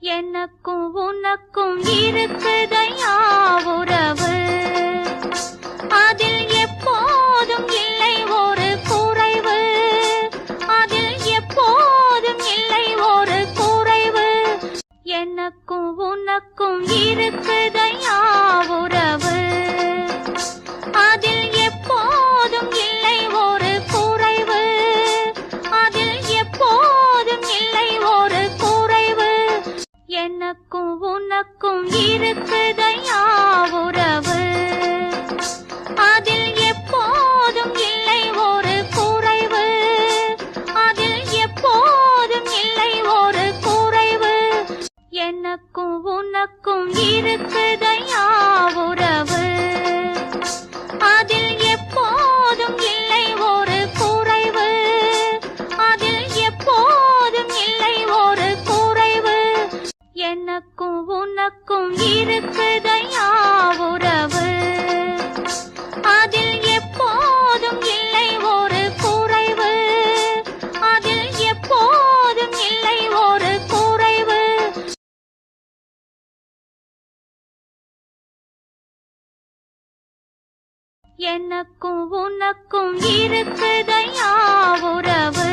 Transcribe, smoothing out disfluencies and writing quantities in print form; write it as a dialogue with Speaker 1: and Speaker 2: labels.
Speaker 1: எனக்கும் உனக்கும் இருக்குதையா உறவு, அதில் எப்போதும் இல்லை ஒரு குறைவு, அதில் எப்போதும் இல்லை ஒரு குறைவு. எனக்கும் உனக்கும் இருக்குதையா உறவு, அதில் எப்போதும் இல்லை ஒரு குறைவு, அதில் எப்போதும் இல்லை ஒரு குறைவு. எனக்கும் உனக்கும் இருக்குதையா உறவு, அதில் எப்போதும் இல்லை ஒரு குறைவு, அதில் எப்போதும் இல்லை ஒரு குறைவு. எனக்கும் உனக்கும் இருக்குதையா உறவு, அதில் எப்போதும் இல்லை ஒரு குறைவு, அதில் எப்போதும் இல்லை ஒரு குறைவு. எனக்கும் உனக்கும் இருக்குதையா உறவு, அதில் எப்போதும் இல்லை ஒரு குறைவு, அதில் எப்போதும் இல்லை ஒரு குறைவு. எனக்கும் உனக்கும் இருக்குதையா உறவு.